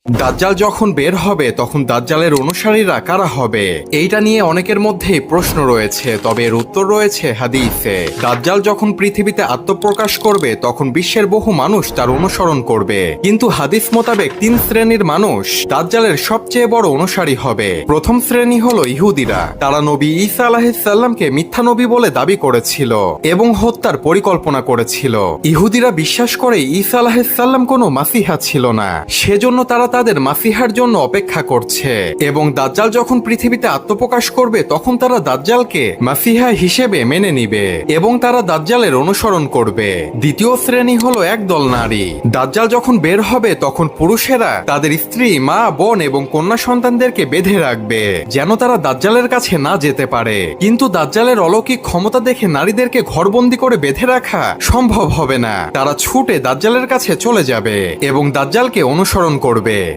দাজ্জাল যখন বের হবে তখন দাজ্জালের অনুসারীরা কারা হবে, এইটা নিয়ে অনেকের মধ্যেই প্রশ্ন রয়েছে, তবে এর উত্তর রয়েছে হাদিসে। দাজ্জাল যখন পৃথিবীতে আত্মপ্রকাশ করবে তখন বিশ্বের বহু মানুষ তার অনুসরণ করবে, কিন্তু হাদিস মোতাবেক 3 শ্রেণীর মানুষ দাজ্জালের সবচেয়ে বড় অনুসারী হবে। প্রথম শ্রেণী হলো ইহুদিরা। তারা নবী ঈসা আলাইহিস সালামকে মিথ্যা নবী বলে দাবি করেছিল এবং হত্যার পরিকল্পনা করেছিল। ইহুদিরা বিশ্বাস করে ঈসা আলাইহিস সালাম কোনো মাসিহা ছিল না, সেজন্য তারা তাদের মাসিহার জন্য অপেক্ষা করছে এবং দাজ্জাল যখন পৃথিবীতে আত্মপ্রকাশ করবে তখন তারা দাজ্জালকে মাসিহা হিসেবে মেনে নিবে এবং তারা দাজ্জালের অনুসরণ করবে। দ্বিতীয় শ্রেণী হলো একদল নারী। দাজ্জাল যখন বের হবে তখন পুরুষেরা তাদের স্ত্রী, মা, বোন এবং কন্যা সন্তানদেরকে বেঁধে রাখবে যেন তারা দাজ্জালের কাছে না যেতে পারে। কিন্তু দাজ্জালের অলৌকিক ক্ষমতা দেখে নারীদেরকে ঘরবন্দি করে বেঁধে রাখা সম্ভব হবে না। তারা ছুটে দাজ্জালের কাছে চলে যাবে এবং দাজ্জালকে অনুসরণ করবে।